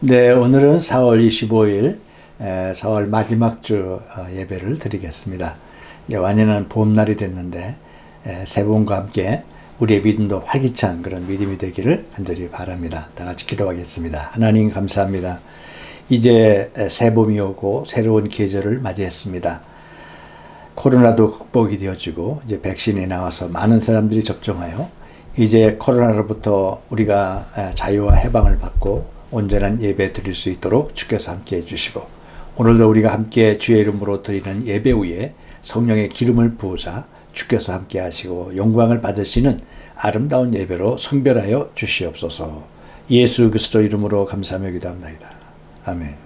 네, 오늘은 4월 25일, 4월 마지막 주 예배를 드리겠습니다. 완연한 봄날이 됐는데 세 분과 함께 우리의 믿음도 활기찬 그런 믿음이 되기를 간절히 바랍니다. 다 같이 기도하겠습니다. 하나님 감사합니다. 이제 새 봄이 오고 새로운 계절을 맞이했습니다. 코로나도 극복이 되어지고 이제 백신이 나와서 많은 사람들이 접종하여 이제 코로나로부터 우리가 자유와 해방을 받고 온전한 예배 드릴 수 있도록 주께서 함께 해주시고, 오늘도 우리가 함께 주의 이름으로 드리는 예배 후에 성령의 기름을 부으사 주께서 함께 하시고 영광을 받으시는 아름다운 예배로 성별하여 주시옵소서. 예수 그리스도 이름으로 감사하며 기도합니다. 아멘.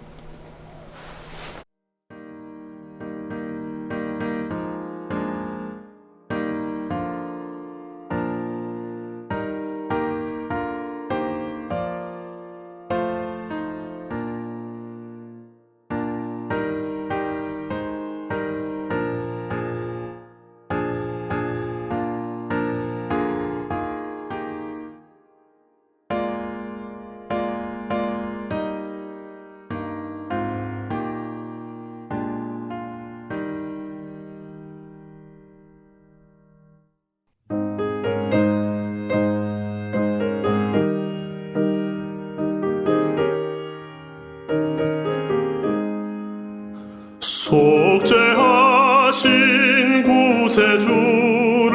속죄하신 구세주를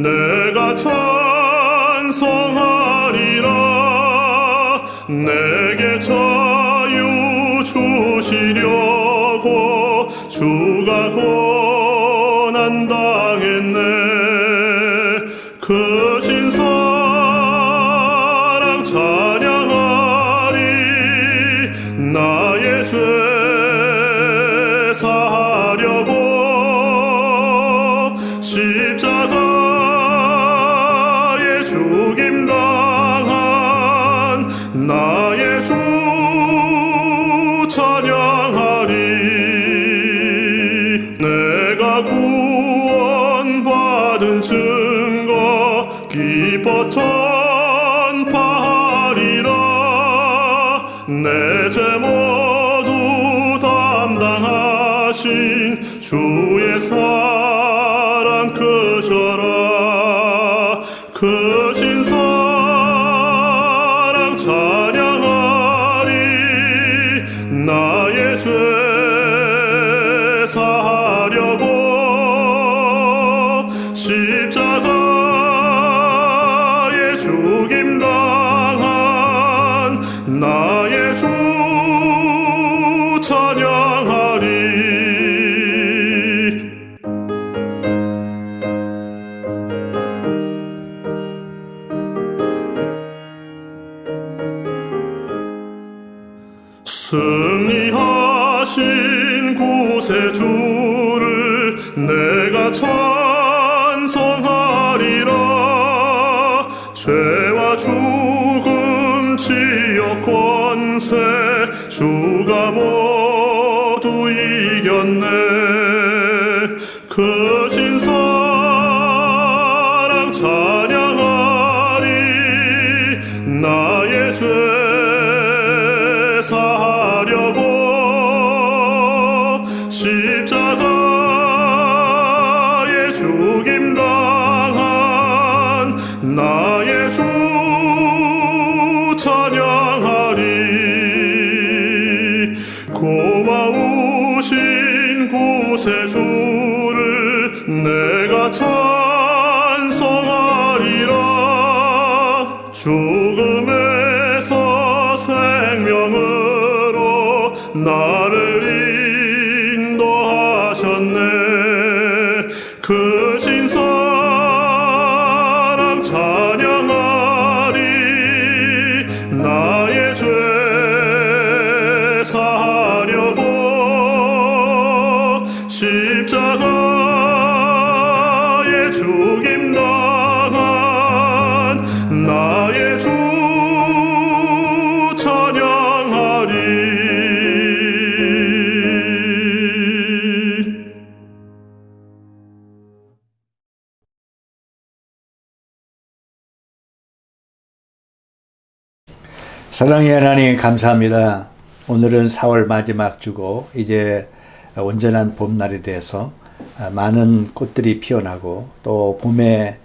내가 찬송하리라. 내게 자유 주시려고 주가 고난당했네. 그 신사랑 찬양하리. 나의 죄 사하려고 십자가에 죽임당한 나의 주 찬양하리. 내가 구원받은 증거 기뻤던 바하리라. 내 죄 모두 담당하신 주의 사랑 크셔라. 크신 사랑 찬양하리. 나의 죄 사하려고 십자가에 죽임당한 나의 주 찬양하리. 승리하신 구세주를 내가 찬송하리라. 죄와 죽음 지역 권세 주가 모두 이겼네. 크신 사랑 찬양하리. 나의 죄 사하려고 십자가에 죽임당한 나의 주 찬양하리. 고마우신 구세주를 내가 찬송하리라. 죽음에서 생명으로 나를 인도하셨네. 크신 사랑 찬양하리. 나의 죄 사하려고 십자가에 죽임당한 나의 주 찬양하리. 사랑의 하나님 감사합니다. 오늘은 4월 마지막 주고 이제 온전한 봄날이 돼서 많은 꽃들이 피어나고 또 봄의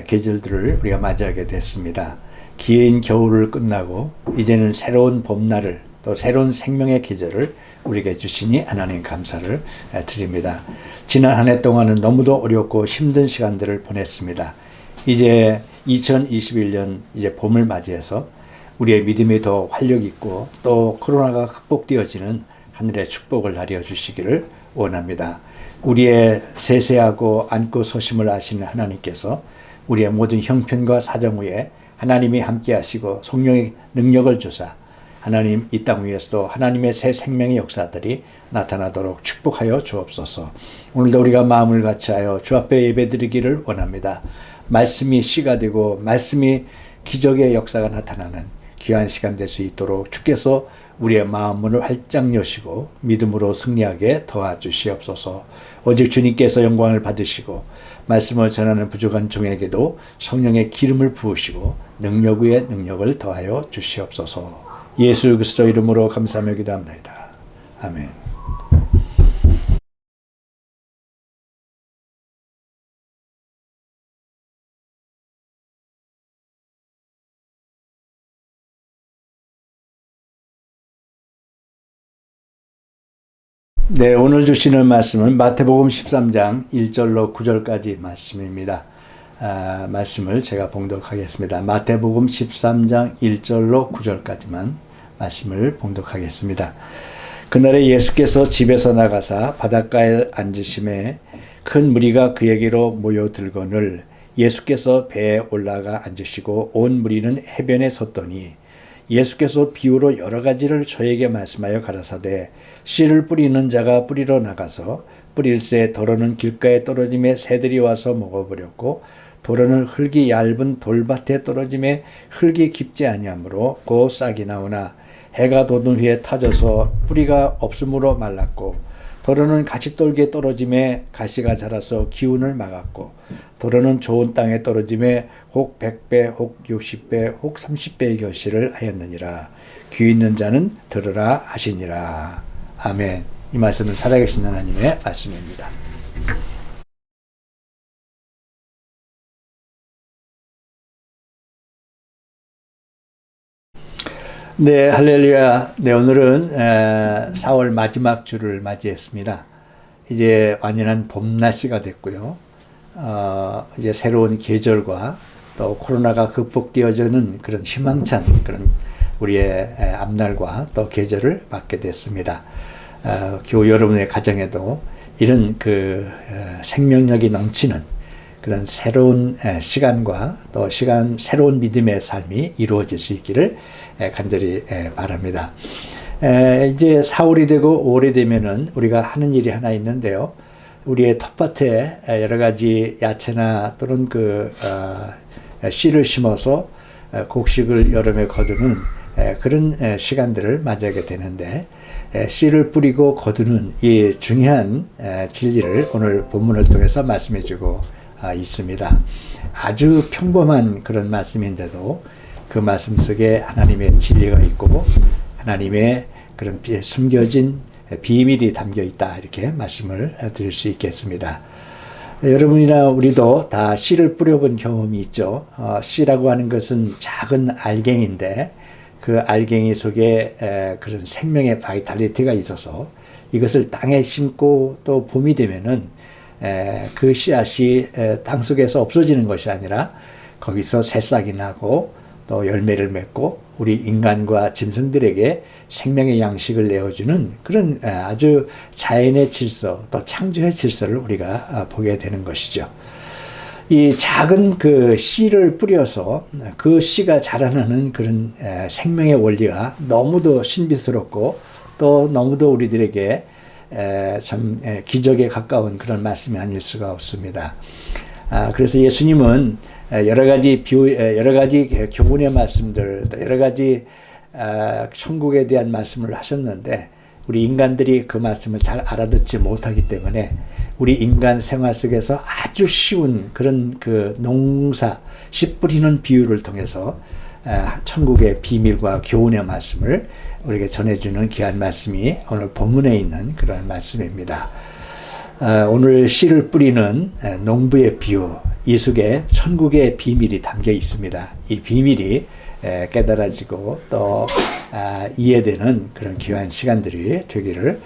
계절들을 우리가 맞이하게 됐습니다. 긴 겨울을 끝나고 이제는 새로운 봄날을 또 새로운 생명의 계절을 우리에게 주시니 하나님 감사를 드립니다. 지난 한 해 동안은 너무도 어렵고 힘든 시간들을 보냈습니다. 이제 2021년 이제 봄을 맞이해서 우리의 믿음이 더 활력 있고 또 코로나가 극복되어지는 하늘의 축복을 하려 주시기를 원합니다. 우리의 세세하고 안고 서심을 아시는 하나님께서 우리의 모든 형편과 사정 위에 하나님이 함께 하시고 성령의 능력을 주사 하나님 이 땅 위에서도 하나님의 새 생명의 역사들이 나타나도록 축복하여 주옵소서. 오늘도 우리가 마음을 같이하여 주 앞에 예배드리기를 원합니다. 말씀이 씨가 되고 말씀이 기적의 역사가 나타나는 귀한 시간 될 수 있도록 주께서 우리의 마음문을 활짝 여시고 믿음으로 승리하게 도와주시옵소서. 오직 주님께서 영광을 받으시고 말씀을 전하는 부족한 종에게도 성령의 기름을 부으시고 능력 위에 능력을 더하여 주시옵소서. 예수 그리스도 이름으로 감사하며 기도합니다. 아멘. 네, 오늘 주시는 말씀은 마태복음 13장 1절로 9절까지 말씀입니다. 말씀을 제가 봉독하겠습니다. 마태복음 13장 1절로 9절까지만 말씀을 봉독하겠습니다. 그날에 예수께서 집에서 나가사 바닷가에 앉으심에 큰 무리가 그에게로 모여들거늘 예수께서 배에 올라가 앉으시고 온 무리는 해변에 섰더니 예수께서 비유로 여러 가지를 저에게 말씀하여 가라사대 씨를 뿌리는 자가 뿌리러 나가서 뿌릴새 더러는 길가에 떨어짐에 새들이 와서 먹어버렸고 더러는 흙이 얇은 돌밭에 떨어짐에 흙이 깊지 아니하므로 곧 싹이 나오나 해가 돋은 후에 타져서 뿌리가 없으므로 말랐고 더러는 가시떨기에 떨어짐에 가시가 자라서 기운을 막았고 더러는 좋은 땅에 떨어짐에 혹 100배 혹 60배 혹 30배의 결실을 하였느니라. 귀 있는 자는 들으라 하시니라. 아멘. 이 말씀은 살아계신 하나님의 말씀입니다. 네, 할렐루야. 네, 오늘은 4월 마지막 주를 맞이했습니다. 이제 완연한 봄 날씨가 됐고요. 이제 새로운 계절과 또 코로나가 극복되어지는 그런 희망찬 그런 우리의 앞날과 또 계절을 맞게 됐습니다. 교우 여러분의 가정에도 이런 생명력이 넘치는 그런 새로운 시간과 또 새로운 믿음의 삶이 이루어질 수 있기를 간절히 바랍니다. 이제 4월이 되고 5월이 되면은 우리가 하는 일이 하나 있는데요. 우리의 텃밭에 여러 가지 야채나 또는 씨를 심어서 곡식을 여름에 거두는 그런 시간들을 맞이하게 되는데 씨를 뿌리고 거두는 이 중요한 진리를 오늘 본문을 통해서 말씀해 주고 있습니다. 아주 평범한 그런 말씀인데도 그 말씀 속에 하나님의 진리가 있고 하나님의 그런 숨겨진 비밀이 담겨 있다 이렇게 말씀을 드릴 수 있겠습니다. 여러분이나 우리도 다 씨를 뿌려본 경험이 있죠. 씨라고 하는 것은 작은 알갱인데 그 알갱이 속에 그런 생명의 바이탈리티가 있어서 이것을 땅에 심고 또 봄이 되면은 그 씨앗이 땅 속에서 없어지는 것이 아니라 거기서 새싹이 나고 또 열매를 맺고 우리 인간과 짐승들에게 생명의 양식을 내어주는 그런 아주 자연의 질서 또 창조의 질서를 우리가 보게 되는 것이죠. 이 작은 그 씨를 뿌려서 그 씨가 자라나는 그런 생명의 원리가 너무도 신비스럽고 또 너무도 우리들에게 참 기적에 가까운 그런 말씀이 아닐 수가 없습니다. 그래서 예수님은 여러 가지 교훈의 말씀들, 또 여러 가지 천국에 대한 말씀을 하셨는데 우리 인간들이 그 말씀을 잘 알아듣지 못하기 때문에 우리 인간 생활 속에서 아주 쉬운 그런 농사 씨 뿌리는 비유를 통해서 천국의 비밀과 교훈의 말씀을 우리에게 전해주는 귀한 말씀이 오늘 본문에 있는 그런 말씀입니다. 오늘 씨를 뿌리는 농부의 비유, 이 속에 천국의 비밀이 담겨 있습니다. 이 비밀이 깨달아지고 또 이해되는 그런 귀한 시간들이 되기를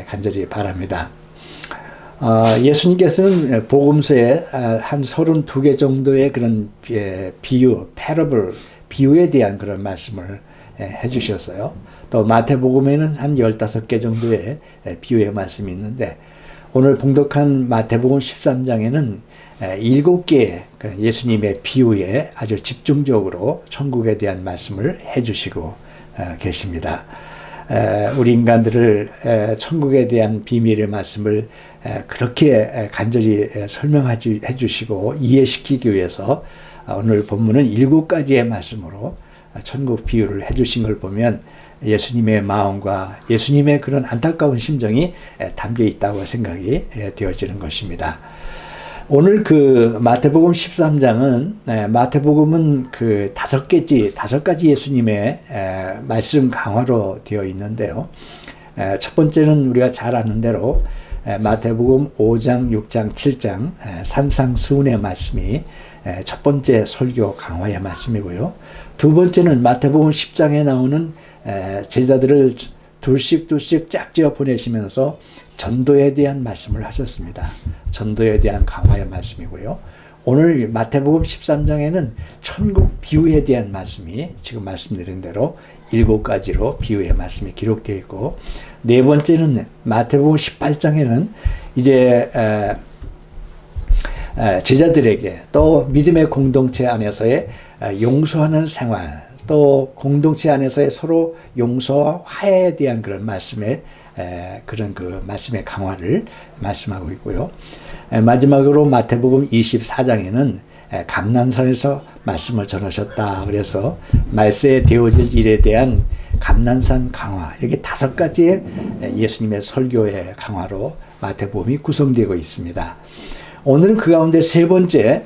간절히 바랍니다. 예수님께서는 복음서에 한 32개 정도의 그런 비유, 패러블, 비유에 대한 그런 말씀을 해주셨어요. 또 마태복음에는 한 15개 정도의 비유의 말씀이 있는데 오늘 봉독한 마태복음 13장에는 7개의 예수님의 비유에 아주 집중적으로 천국에 대한 말씀을 해주시고 계십니다. 우리 인간들을 천국에 대한 비밀의 말씀을 그렇게 간절히 설명해 주시고 이해시키기 위해서 오늘 본문은 7가지의 말씀으로 천국 비유를 해주신 걸 보면 예수님의 마음과 예수님의 그런 안타까운 심정이 담겨 있다고 생각이 되어지는 것입니다. 오늘 그 마태복음 13장은 마태복음은 그 5가지 예수님의 말씀 강화로 되어 있는데요. 첫 번째는 우리가 잘 아는 대로 마태복음 5장, 6장, 7장 산상수훈의 말씀이 첫 번째 설교 강화의 말씀이고요. 두 번째는 마태복음 10장에 나오는 제자들을 둘씩 짝지어 보내시면서 전도에 대한 말씀을 하셨습니다. 전도에 대한 강화의 말씀이고요. 오늘 마태복음 13장에는 천국 비유에 대한 말씀이 지금 말씀드린 대로 7가지로 비유의 말씀이 기록되어 있고, 네 번째는 마태복음 18장에는 이제 제자들에게 또 믿음의 공동체 안에서의 용서하는 생활, 또 공동체 안에서의 서로 용서와 화해에 대한 그런 말씀의 그런 그 말씀의 강화를 말씀하고 있고요. 마지막으로 마태복음 24장에는 감난산에서 말씀을 전하셨다. 그래서 말세에 되어질 일에 대한 감난산 강화, 이렇게 5가지의 예수님의 설교의 강화로 마태복음이 구성되고 있습니다. 오늘은 그 가운데 세 번째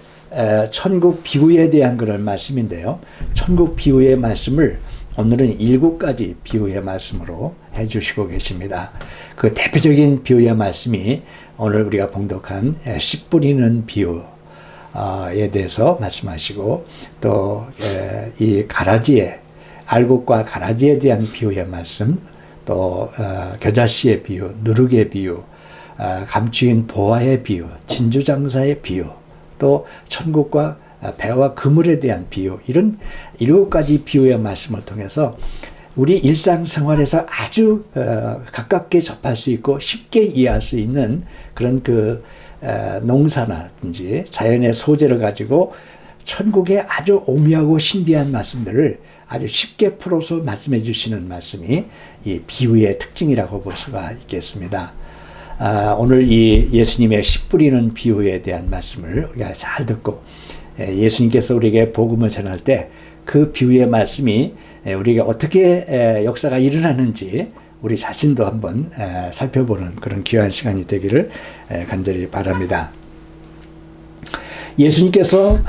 천국 비유에 대한 그런 말씀인데요. 천국 비유의 말씀을 오늘은 7가지 비유의 말씀으로 해주시고 계십니다. 그 대표적인 비유의 말씀이 오늘 우리가 봉독한 씨 뿌리는 비유에 대해서 말씀하시고, 또 이 가라지에, 알곡과 가라지에 대한 비유의 말씀, 또 겨자씨의 비유, 누룩의 비유, 감추인 보화의 비유, 진주장사의 비유, 또 천국과 배와 그물에 대한 비유, 이런 7가지 비유의 말씀을 통해서 우리 일상생활에서 아주 가깝게 접할 수 있고 쉽게 이해할 수 있는 그런 그 농사라든지 자연의 소재를 가지고 천국의 아주 오묘하고 신비한 말씀들을 아주 쉽게 풀어서 말씀해 주시는 말씀이 이 비유의 특징이라고 볼 수가 있겠습니다. 오늘 이 예수님의 씨 뿌리는 비유에 대한 말씀을 우리가 잘 듣고 예수님께서 우리에게 복음을 전할 때 그 비유의 말씀이 우리에게 어떻게 역사가 일어나는지 우리 자신도 한번 살펴보는 그런 귀한 시간이 되기를 간절히 바랍니다. 예수님께서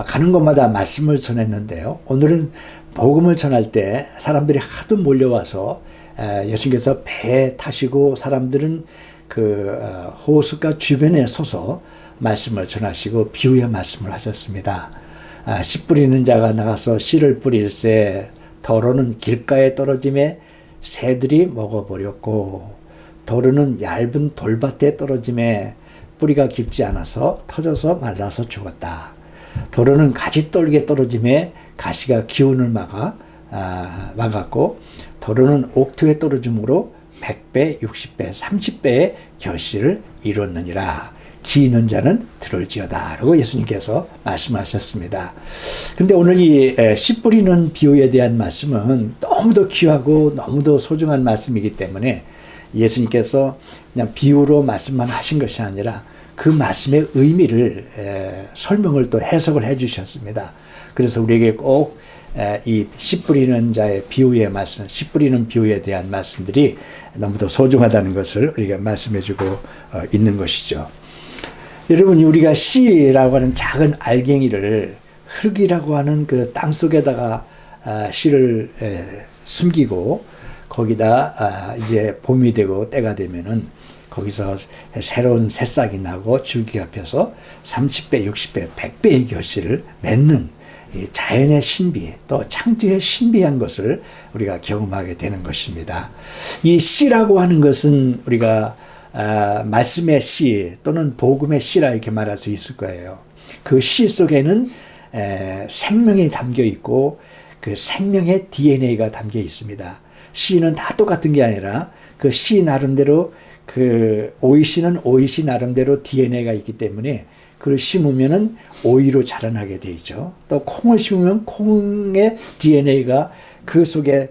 가는 곳마다 말씀을 전했는데요. 오늘은 복음을 전할 때 사람들이 하도 몰려와서 예수님께서 배에 타시고 사람들은 그 호숫가 주변에 서서 말씀을 전하시고 비유의 말씀을 하셨습니다. 씨 뿌리는 자가 나가서 씨를 뿌릴새 더러는 길가에 떨어짐에 새들이 먹어버렸고, 더러는 얇은 돌밭에 떨어짐에 뿌리가 깊지 않아서 터져서 말라서 죽었다. 더러는 가지떨기에 떨어짐에 가시가 기운을 막았고, 더러는 옥토에 떨어짐으로 100배, 60배, 30배의 결실을 이뤘느니라. 기 있는 자는 들을지어다 라고 예수님께서 말씀하셨습니다. 근데 오늘 이 씨 뿌리는 비유에 대한 말씀은 너무도 귀하고 너무도 소중한 말씀이기 때문에 예수님께서 그냥 비유로 말씀만 하신 것이 아니라 그 말씀의 의미를 설명을 또 해석을 해 주셨습니다. 그래서 우리에게 꼭 이 씨 뿌리는 자의 비유의 말씀, 씨 뿌리는 비유에 대한 말씀들이 너무도 소중하다는 것을 우리가 말씀해 주고 있는 것이죠. 여러분, 우리가 씨라고 하는 작은 알갱이를 흙이라고 하는 그 땅 속에다가 씨를 숨기고 거기다 이제 봄이 되고 때가 되면은 거기서 새로운 새싹이 나고 줄기가 펴서 30배, 60배, 100배의 결실을 맺는 이 자연의 신비, 또 창조의 신비한 것을 우리가 경험하게 되는 것입니다. 이 씨라고 하는 것은 우리가 말씀의 씨 또는 복음의 씨라 이렇게 말할 수 있을 거예요. 그 씨 속에는 생명이 담겨 있고 그 생명의 DNA가 담겨 있습니다. 씨는 다 똑같은 게 아니라 그 씨 나름대로 그 오이씨는 오이씨 나름대로 DNA가 있기 때문에 그걸 심으면은 오이로 자라나게 돼 있죠. 또 콩을 심으면 콩의 DNA가 그 속에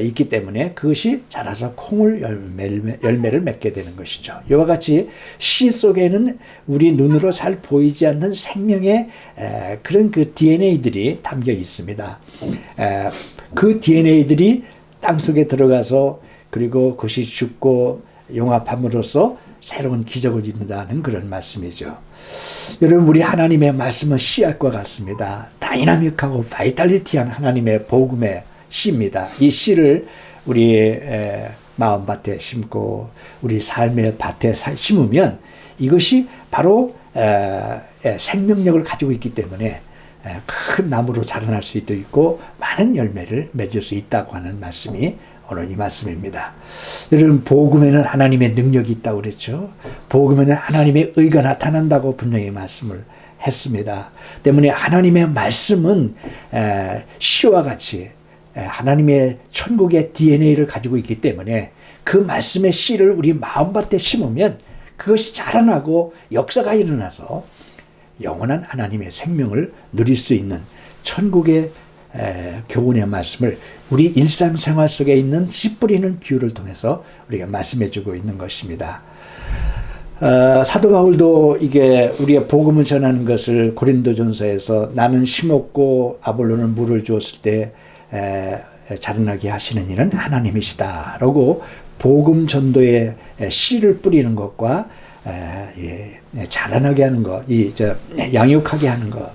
있기 때문에 그것이 자라서 콩을 열매를 맺게 되는 것이죠. 이와 같이 씨 속에는 우리 눈으로 잘 보이지 않는 생명의 그런 그 DNA들이 담겨 있습니다. 그 DNA들이 땅 속에 들어가서 그리고 그것이 죽고 용합함으로써 새로운 기적을 이룬다는 그런 말씀이죠. 여러분, 우리 하나님의 말씀은 씨앗과 같습니다. 다이나믹하고 바이탈리티한 하나님의 복음의 씨입니다. 이 씨를 우리 마음밭에 심고 우리 삶의 밭에 심으면 이것이 바로 생명력을 가지고 있기 때문에 큰 나무로 자라날 수도 있고 많은 열매를 맺을 수 있다고 하는 말씀이 오늘 이 말씀입니다. 여러분, 복음에는 하나님의 능력이 있다고 그랬죠. 복음에는 하나님의 의가 나타난다고 분명히 말씀을 했습니다. 때문에 하나님의 말씀은 씨와 같이 하나님의 천국의 DNA를 가지고 있기 때문에 그 말씀의 씨를 우리 마음밭에 심으면 그것이 자라나고 역사가 일어나서 영원한 하나님의 생명을 누릴 수 있는 천국의 교훈의 말씀을 우리 일상생활 속에 있는 씨 뿌리는 비유를 통해서 우리가 말씀해 주고 있는 것입니다. 사도 바울도 이게 우리가 복음을 전하는 것을 고린도전서에서 나는 심었고 아볼로는 물을 주었을 때 자라나게 하시는 이는 하나님이시다라고 복음 전도에 씨를 뿌리는 것과 자라나게 하는 것, 양육하게 하는 것,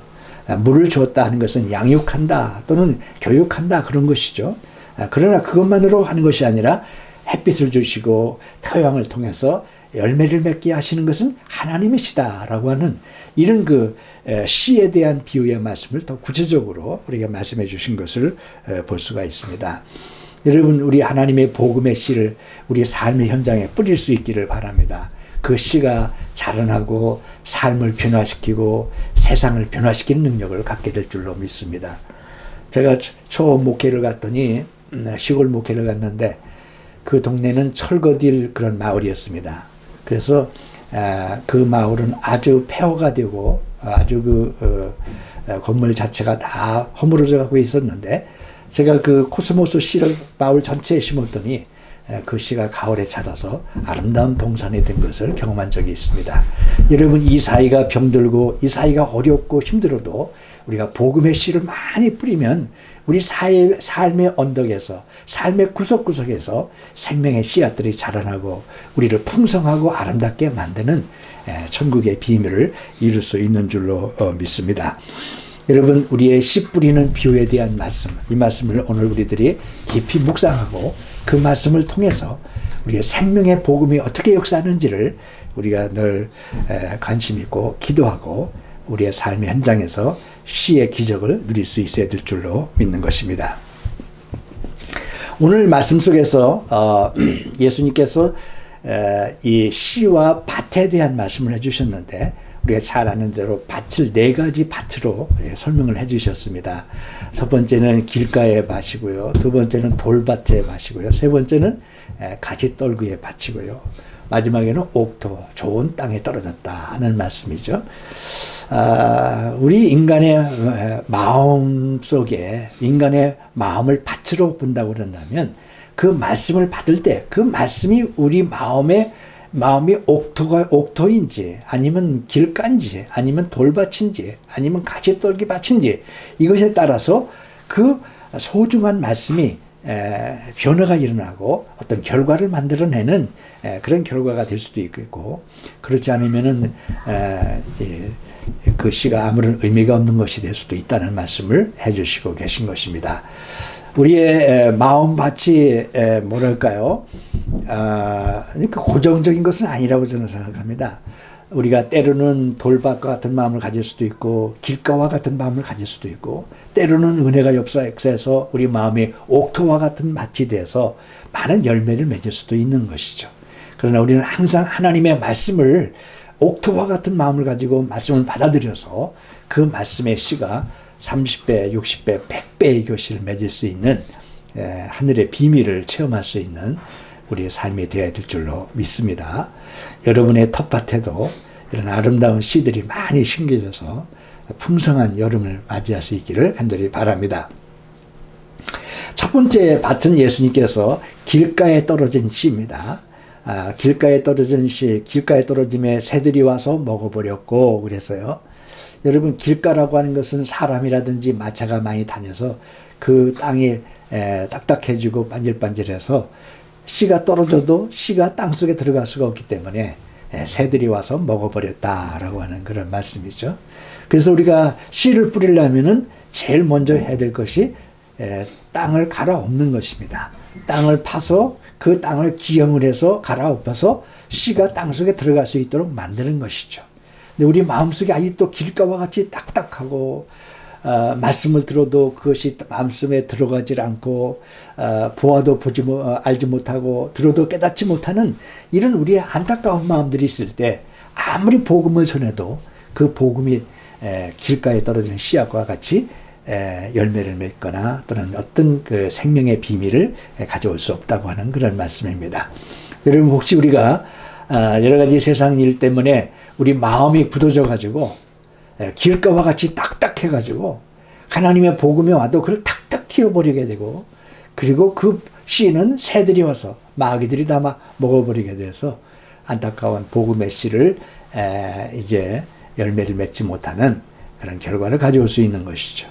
물을 주었다 하는 것은 양육한다 또는 교육한다 그런 것이죠. 그러나 그것만으로 하는 것이 아니라 햇빛을 주시고 태양을 통해서 열매를 맺게 하시는 것은 하나님이시다라고 하는 이런 그 씨에 대한 비유의 말씀을 더 구체적으로 우리가 말씀해 주신 것을 볼 수가 있습니다. 여러분, 우리 하나님의 복음의 씨를 우리 삶의 현장에 뿌릴 수 있기를 바랍니다. 그 씨가 자라나고 삶을 변화시키고 세상을 변화시키는 능력을 갖게 될 줄로 믿습니다. 제가 처음 목회를 갔더니 시골 목회를 갔는데 그 동네는 철거될 그런 마을이었습니다. 그래서 그 마을은 아주 폐허가 되고 아주 건물 자체가 다 허물어져 가고 있었는데 제가 그 코스모스 씨를 마을 전체에 심었더니 그 씨가 가을에 자라서 아름다운 동산이 된 것을 경험한 적이 있습니다. 여러분, 이 사이가 병들고 이 사이가 어렵고 힘들어도 우리가 복음의 씨를 많이 뿌리면 우리 삶의 언덕에서 삶의 구석구석에서 생명의 씨앗들이 자라나고 우리를 풍성하고 아름답게 만드는 천국의 비밀을 이룰 수 있는 줄로 믿습니다. 여러분, 우리의 씨 뿌리는 비유에 대한 말씀, 이 말씀을 오늘 우리들이 깊이 묵상하고 그 말씀을 통해서 우리의 생명의 복음이 어떻게 역사하는지를 우리가 늘 관심 있고 기도하고 우리의 삶의 현장에서 씨의 기적을 누릴 수 있어야 될 줄로 믿는 것입니다. 오늘 말씀 속에서 예수님께서 이 씨와 밭에 대한 말씀을 해주셨는데 우리가 잘 아는 대로 밭을 네 가지 밭으로 설명을 해주셨습니다. 첫 번째는 길가의 밭이고요, 두 번째는 돌밭의 밭이고요, 세 번째는 가지떨기의 밭이고요, 마지막에는 옥토, 좋은 땅에 떨어졌다 하는 말씀이죠. 우리 인간의 마음 속에 인간의 마음을 밭으로 본다고 그런다면 그 말씀을 받을 때 그 말씀이 우리 마음이 옥토인지 아니면 길가인지 아니면 돌밭인지 아니면 가지떨기 밭인지 이것에 따라서 그 소중한 말씀이 변화가 일어나고 어떤 결과를 만들어내는 그런 결과가 될 수도 있겠고, 그렇지 않으면은 그 시가 아무런 의미가 없는 것이 될 수도 있다는 말씀을 해주시고 계신 것입니다. 우리의 마음밭이 뭐랄까요? 그러니까 고정적인 것은 아니라고 저는 생각합니다. 우리가 때로는 돌밭과 같은 마음을 가질 수도 있고 길가와 같은 마음을 가질 수도 있고, 때로는 은혜가 역사해서 우리 마음이 옥토와 같은 밭이 돼서 많은 열매를 맺을 수도 있는 것이죠. 그러나 우리는 항상 하나님의 말씀을 옥토와 같은 마음을 가지고 말씀을 받아들여서 그 말씀의 씨가 30배, 60배, 100배의 교실을 맺을 수 있는 하늘의 비밀을 체험할 수 있는 우리의 삶이 되어야 될 줄로 믿습니다. 여러분의 텃밭에도 이런 아름다운 씨들이 많이 심겨져서 풍성한 여름을 맞이할 수 있기를 간절히 바랍니다. 첫 번째 밭은 예수님께서 길가에 떨어진 씨입니다. 길가에 떨어진 씨, 길가에 떨어짐에 새들이 와서 먹어버렸고 그래서요. 여러분, 길가라고 하는 것은 사람이라든지 마차가 많이 다녀서 그 땅이 딱딱해지고 반질반질해서 씨가 떨어져도 씨가 땅속에 들어갈 수가 없기 때문에 새들이 와서 먹어버렸다라고 하는 그런 말씀이죠. 그래서 우리가 씨를 뿌리려면은 제일 먼저 해야 될 것이 땅을 갈아엎는 것입니다. 땅을 파서 그 땅을 기형을 해서 갈아엎어서 씨가 땅속에 들어갈 수 있도록 만드는 것이죠. 근데 우리 마음속에 아직도 길가와 같이 딱딱하고 말씀을 들어도 그것이 마음속에 들어가질 않고 보아도 알지 못하고 들어도 깨닫지 못하는 이런 우리의 안타까운 마음들이 있을 때 아무리 복음을 전해도 그 복음이 길가에 떨어진 씨앗과 같이 열매를 맺거나 또는 어떤 그 생명의 비밀을 가져올 수 없다고 하는 그런 말씀입니다. 여러분, 혹시 우리가 여러 가지 세상 일 때문에 우리 마음이 굳어져 가지고 길가와 같이 딱딱해 가지고 하나님의 복음이 와도 그걸 탁탁 튀어버리게 되고, 그리고 그 씨는 새들이 와서 마귀들이 다 먹어버리게 돼서 안타까운 복음의 씨를 이제 열매를 맺지 못하는 그런 결과를 가져올 수 있는 것이죠.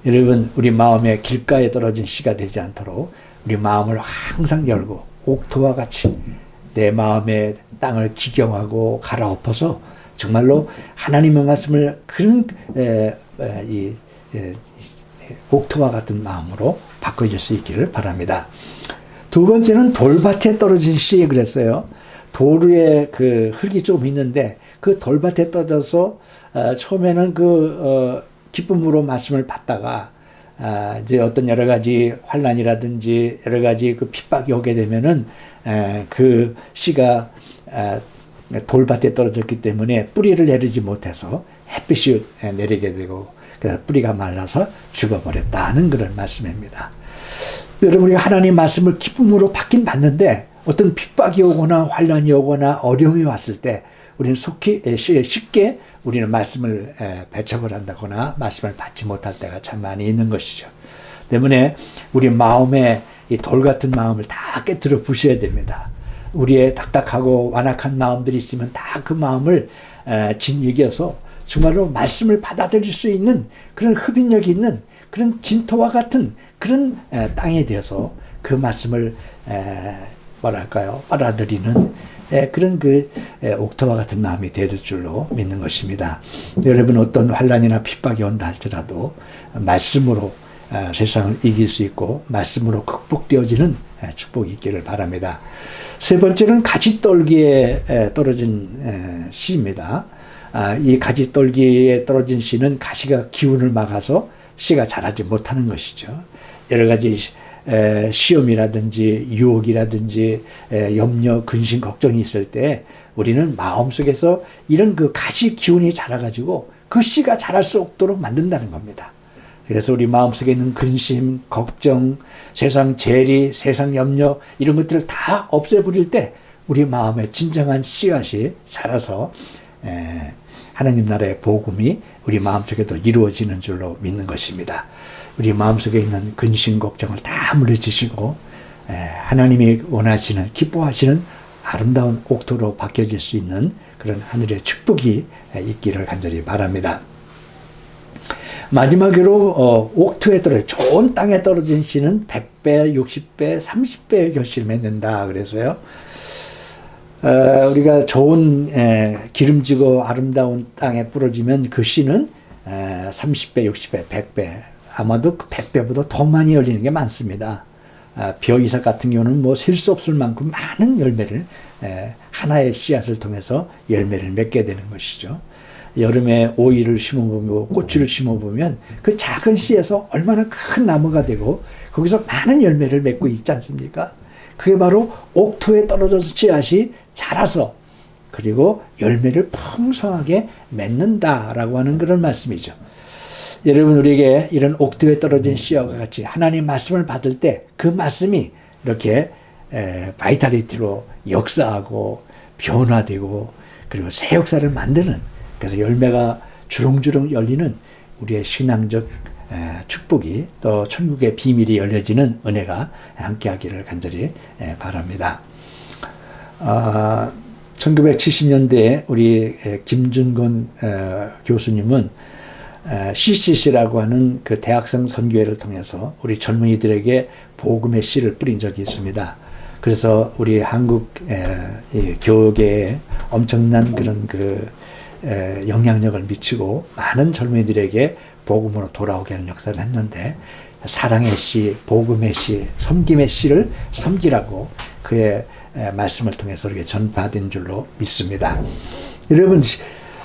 여러분, 우리 마음에 길가에 떨어진 씨가 되지 않도록 우리 마음을 항상 열고 옥토와 같이 내 마음의 땅을 기경하고 갈아엎어서 정말로 하나님의 말씀을 그런 옥토와 같은 마음으로 바꿔줄 수 있기를 바랍니다. 두 번째는 돌밭에 떨어진 씨 그랬어요. 돌 위에 그 흙이 좀 있는데 그 돌밭에 떨어져서 처음에는 기쁨으로 말씀을 받다가 이제 어떤 여러 가지 환난이라든지 여러 가지 그 핍박이 오게 되면은 그 씨가 돌밭에 떨어졌기 때문에 뿌리를 내리지 못해서 햇빛이 내리게 되고 그래서 뿌리가 말라서 죽어버렸다는 그런 말씀입니다. 여러분, 우리가 하나님 말씀을 기쁨으로 받긴 받는데 어떤 핍박이 오거나 환난이 오거나 어려움이 왔을 때 우리는 쉽게 우리는 말씀을 배척을 한다거나 말씀을 받지 못할 때가 참 많이 있는 것이죠. 때문에 우리 마음에 이 돌 같은 마음을 다 깨뜨려 부셔야 됩니다. 우리의 딱딱하고 완악한 마음들이 있으면 다 그 마음을 짓이겨서 정말로 말씀을 받아들일 수 있는 그런 흡인력이 있는 그런 진토와 같은 그런 땅에 대해서 그 말씀을 빨아들이는 그런 옥토와 같은 마음이 될 줄로 믿는 것입니다. 여러분, 어떤 환난이나 핍박이 온다 할지라도 말씀으로 세상을 이길 수 있고 말씀으로 극복되어지는 축복이 있기를 바랍니다. 세 번째는 가지떨기에 떨어진 씨입니다. 이 가지떨기에 떨어진 씨는 가시가 기운을 막아서 씨가 자라지 못하는 것이죠. 여러 가지 시험이라든지 유혹이라든지 염려, 근심, 걱정이 있을 때 우리는 마음속에서 이런 그 가시 기운이 자라가지고 그 씨가 자랄 수 없도록 만든다는 겁니다. 그래서 우리 마음속에 있는 근심, 걱정, 세상 재리, 세상 염려 이런 것들을 다 없애버릴 때 우리 마음에 진정한 씨앗이 자라서 하나님 나라의 복음이 우리 마음속에도 이루어지는 줄로 믿는 것입니다. 우리 마음속에 있는 근심, 걱정을 다 물리치시고 하나님이 원하시는, 기뻐하시는 아름다운 옥토로 바뀌어질 수 있는 그런 하늘의 축복이 있기를 간절히 바랍니다. 마지막으로 옥토에 떨어져 좋은 땅에 떨어진 씨는 100배, 60배, 30배의 결실을 맺는다. 그래서요. 우리가 좋은 기름지고 아름다운 땅에 부러지면 그 씨는 30배, 60배, 100배, 아마도 그 100배보다 더 많이 열리는 게 많습니다. 벼이삭 같은 경우는 뭐 셀 수 없을 만큼 많은 열매를 하나의 씨앗을 통해서 열매를 맺게 되는 것이죠. 여름에 오이를 심어보면 고추를 심어보면 그 작은 씨에서 얼마나 큰 나무가 되고 거기서 많은 열매를 맺고 있지 않습니까? 그게 바로 옥토에 떨어져서 씨앗이 자라서 그리고 열매를 풍성하게 맺는다라고 하는 그런 말씀이죠. 여러분, 우리에게 이런 옥토에 떨어진 씨앗과 같이 하나님 말씀을 받을 때 그 말씀이 이렇게 바이탈리티로 역사하고 변화되고 그리고 새 역사를 만드는, 그래서 열매가 주렁주렁 열리는 우리의 신앙적 축복이, 또 천국의 비밀이 열려지는 은혜가 함께하기를 간절히 바랍니다. 1970년대에 우리 김준건 교수님은 CCC라고 하는 그 대학생 선교회를 통해서 우리 젊은이들에게 복음의 씨를 뿌린 적이 있습니다. 그래서 우리 한국 교계에 엄청난 그런 영향력을 미치고 많은 젊은이들에게 복음으로 돌아오게 하는 역사를 했는데, 사랑의 씨, 복음의 씨, 섬김의 씨를 섬기라고 그의 말씀을 통해서 이렇게 전파된 줄로 믿습니다. 여러분,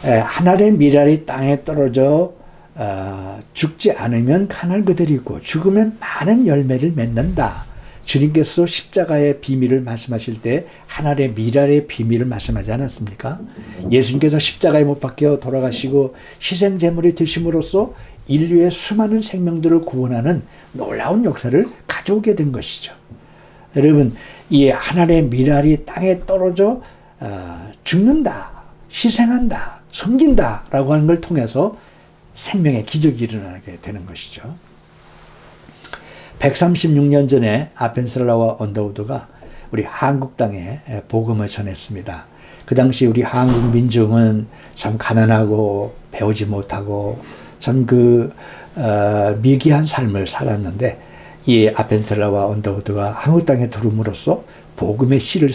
하늘의 미랄이 땅에 떨어져 죽지 않으면 하늘 그대로 있고 죽으면 많은 열매를 맺는다. 주님께서 십자가의 비밀을 말씀하실 때 하늘의 미랄의 비밀을 말씀하지 않았습니까? 예수님께서 십자가에 못 박혀 돌아가시고 희생제물이 되심으로써 인류의 수많은 생명들을 구원하는 놀라운 역사를 가져오게 된 것이죠. 여러분, 이 하늘의 미랄이 땅에 떨어져 죽는다, 희생한다, 섬긴다 라고 하는 걸 통해서 생명의 기적이 일어나게 되는 것이죠. 136년 전에 아펜셀러와 언더우드가 우리 한국 땅에 복음을 전했습니다. 그 당시 우리 한국 민중은 참 가난하고 배우지 못하고 참 미개한 삶을 살았는데, 이 아펜셀러와 언더우드가 한국 땅에 들어옴으로써 복음의 씨를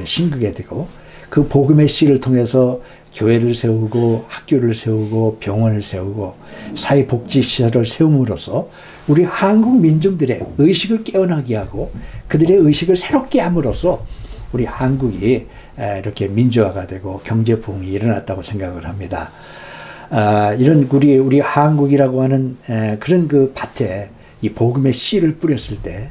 심기게 되고, 그 복음의 씨를 통해서 교회를 세우고 학교를 세우고 병원을 세우고 사회복지시설을 세움으로써 우리 한국 민중들의 의식을 깨어나게 하고 그들의 의식을 새롭게 함으로써 우리 한국이 이렇게 민주화가 되고 경제 부흥이 일어났다고 생각을 합니다. 이런 우리 한국이라고 하는 그런 그 밭에 이 복음의 씨를 뿌렸을 때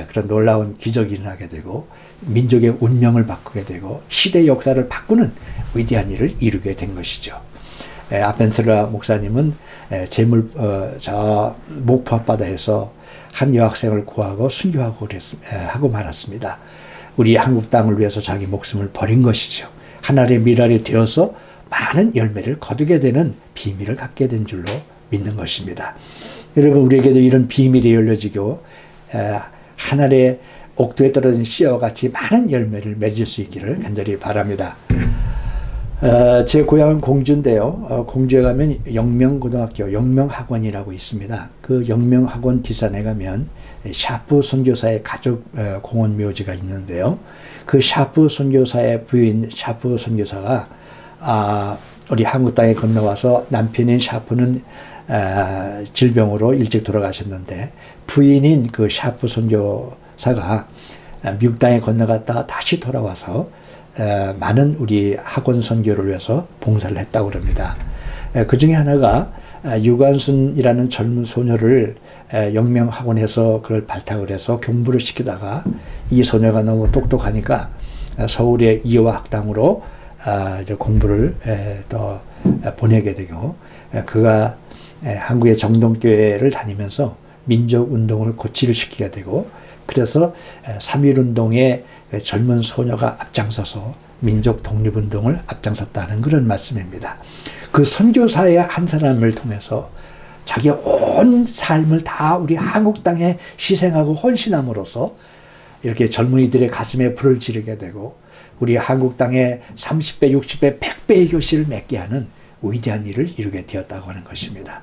그런 놀라운 기적이 일어나게 되고 민족의 운명을 바꾸게 되고 시대 역사를 바꾸는 위대한 일을 이루게 된 것이죠. 아펜셀러 목사님은 저 목포 앞바다에서 한 여학생을 구하고 순교하고 하고 말았습니다. 우리 한국 땅을 위해서 자기 목숨을 버린 것이죠. 하늘의 미랄이 되어서 많은 열매를 거두게 되는 비밀을 갖게 된 줄로 믿는 것입니다. 여러분, 우리에게도 이런 비밀이 열려지고 하늘의 옥토에 떨어진 씨와 같이 많은 열매를 맺을 수 있기를 간절히 바랍니다. 제 고향은 공주인데요. 공주에 가면 영명고등학교, 영명학원이라고 있습니다. 그 영명학원 뒷산에 가면 샤프 선교사의 가족 공원 묘지가 있는데요. 그 샤프 선교사의 부인 샤프 선교사가 우리 한국 땅에 건너와서 남편인 샤프는 질병으로 일찍 돌아가셨는데, 부인인 그 샤프 선교사가 미국 땅에 건너갔다가 다시 돌아와서 많은 우리 학원 선교를 위해서 봉사를 했다고 그럽니다. 그 중에 하나가 유관순이라는 젊은 소녀를 영명학원에서 그걸 발탁을 해서 공부를 시키다가 이 소녀가 너무 똑똑하니까 서울의 이화학당으로 이제 공부를 또 보내게 되고, 그가 한국의 정동교회를 다니면서 민족운동을 고치를 시키게 되고, 그래서 3.1운동에 젊은 소녀가 앞장서서 민족 독립운동을 앞장섰다는 그런 말씀입니다. 그 선교사의 한 사람을 통해서 자기의 온 삶을 다 우리 한국 땅에 희생하고 헌신함으로써 이렇게 젊은이들의 가슴에 불을 지르게 되고 우리 한국 땅에 30배, 60배, 100배의 교실을 맺게 하는 위대한 일을 이루게 되었다고 하는 것입니다.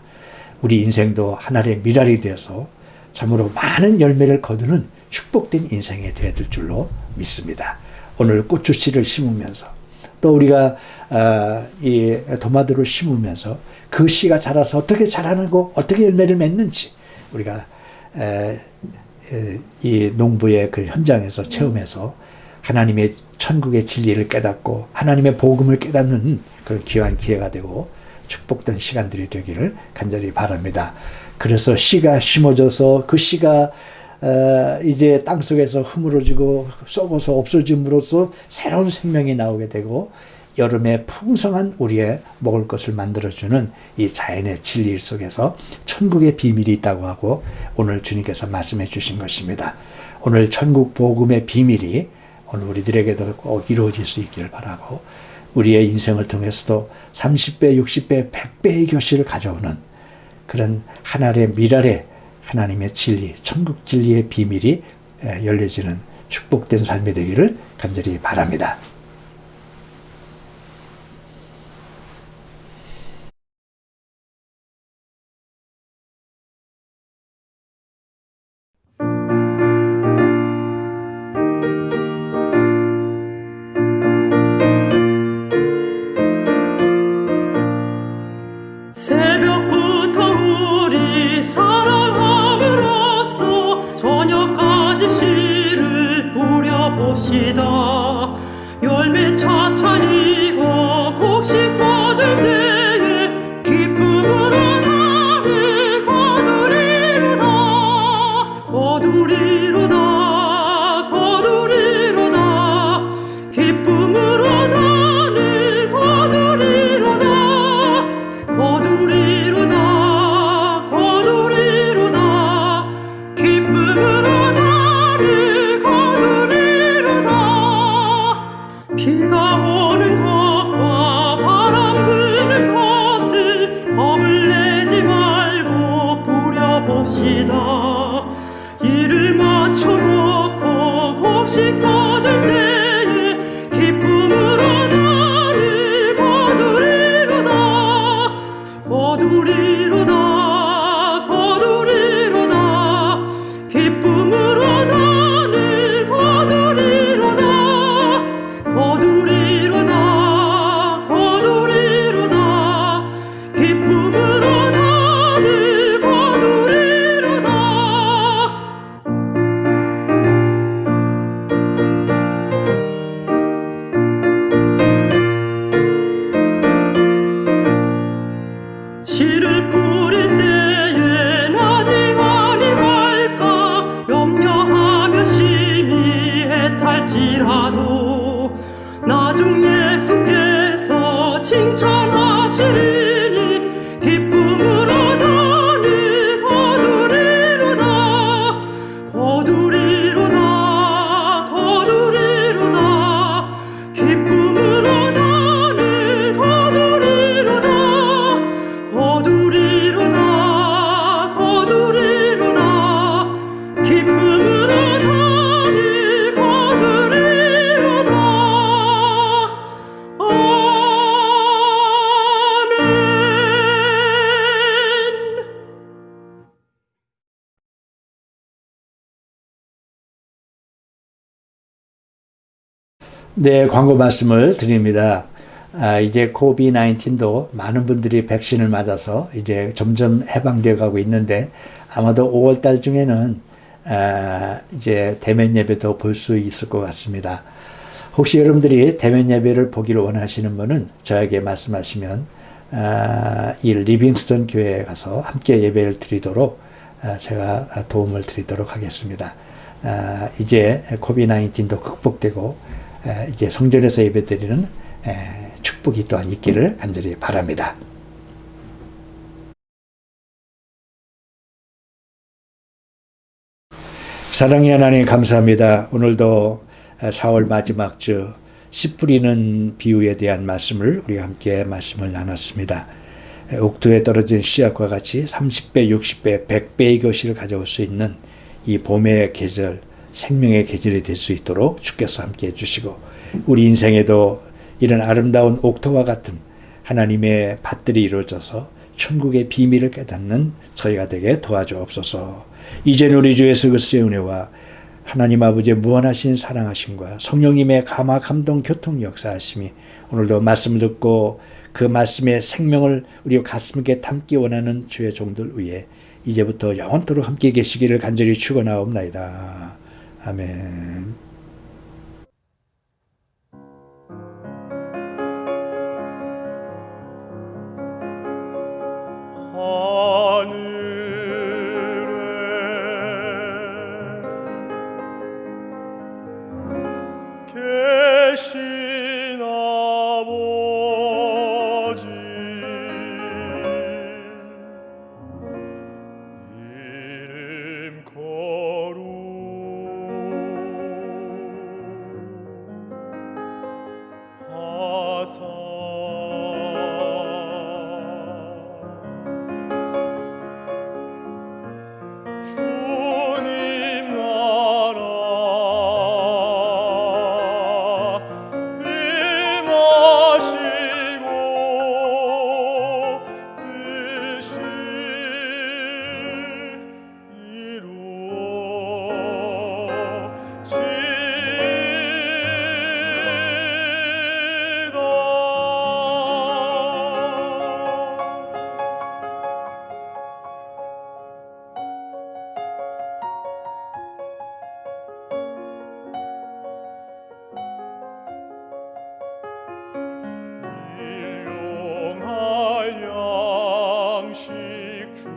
우리 인생도 하나의 미랄이 되어서 참으로 많은 열매를 거두는 축복된 인생이 되어야 될 줄로 믿습니다. 오늘 고추씨를 심으면서 또 우리가 이 도마도를 심으면서 그 씨가 자라서 어떻게 자라는고 어떻게 열매를 맺는지 우리가 이 농부의 그 현장에서 체험해서 하나님의 천국의 진리를 깨닫고 하나님의 복음을 깨닫는 그런 귀한 기회가 되고 축복된 시간들이 되기를 간절히 바랍니다. 그래서 씨가 심어져서 그 씨가 이제 땅속에서 허물어지고 썩어서 없어짐으로써 새로운 생명이 나오게 되고 여름에 풍성한 우리의 먹을 것을 만들어주는 이 자연의 진리 속에서 천국의 비밀이 있다고 하고 오늘 주님께서 말씀해 주신 것입니다. 오늘 천국 복음의 비밀이 오늘 우리들에게도 꼭 이루어질 수 있기를 바라고 우리의 인생을 통해서도 30배, 60배, 100배의 결실을 가져오는 그런 하나의 미랄의 하나님의 진리, 천국 진리의 비밀이 열려지는 축복된 삶이 되기를 간절히 바랍니다. 새벽부터 우리 사랑함으로써 저녁까지 씨를 뿌려봅시다. 열매 차차 익어 곡식 거둘 때에 기쁨으로 담을 거두리로다. 거두리로다. 거두리로다. 기쁨으로 담을 거두리로다. 거두리로다. 거두리로다. 기쁨으로 담을 거두리로다. 비가 오는 것과 바람 부는 것을 겁을 내지 말고 뿌려봅시다. 이를 맞춰놓고 곡식 거둘 때에 기쁨으로 담을 거두리로다. 거두리로다. 거두리로다. 기쁨으로 담을 거두리로다. 거두리로다. 거두리로다. 기쁨으로 담을 거두리로다. 씨를 뿌릴 때에 나지 아니할까 염려하며 심히 애탈지라도 나중 예수께서 칭찬하시리니 기쁨으로 담을 거두리로다. 거두리로다. 거두리로다. 기쁨으로 담을 거두리로다. 거두리로다. 거두리로다. 기쁨으로 담을 거두리로다. 아멘. 네, 광고 말씀을 드립니다. 이제 코비드-19도 많은 분들이 백신을 맞아서 이제 점점 해방되어 가고 있는데 아마도 5월 달 중에는 이제 대면 예배도 볼 수 있을 것 같습니다. 혹시 여러분들이 대면 예배를 보기를 원하시는 분은 저에게 말씀하시면 이 리빙스턴 교회에 가서 함께 예배를 드리도록 제가 도움을 드리도록 하겠습니다. 이제 코비드-19도 극복되고 이제 성전에서 예배드리는 축복이 또한 있기를 간절히 바랍니다. 사랑의 하나님 감사합니다. 오늘도 4월 마지막 주 씨 뿌리는 비유에 대한 말씀을 우리가 함께 말씀을 나눴습니다. 옥토에 떨어진 씨앗과 같이 30배, 60배, 100배의 것을 가져올 수 있는 이 봄의 계절, 생명의 계절이 될 수 있도록 주께서 함께 해주시고 우리 인생에도 이런 아름다운 옥토와 같은 하나님의 밭들이 이루어져서 천국의 비밀을 깨닫는 저희가 되게 도와주옵소서. 이제는 우리 주 예수 그리스도의 은혜와 하나님 아버지의 무한하신 사랑하심과 성령님의 감화 감동 교통 역사하심이 오늘도 말씀을 듣고 그 말씀의 생명을 우리 가슴에 담기 원하는 주의 종들 위에 이제부터 영원토록 함께 계시기를 간절히 축원하옵나이다. 아멘. 계신 아버지 이름 거룩하사 주님 나라 임하시고 뜻이 일용할 양식 주시고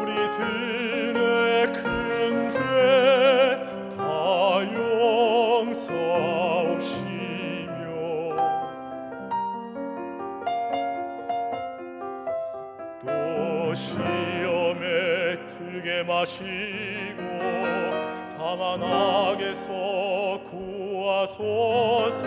우리들의 큰 죄 다 용서옵시며 또 시험에 들게 마시고 다만 악에서 구하소서.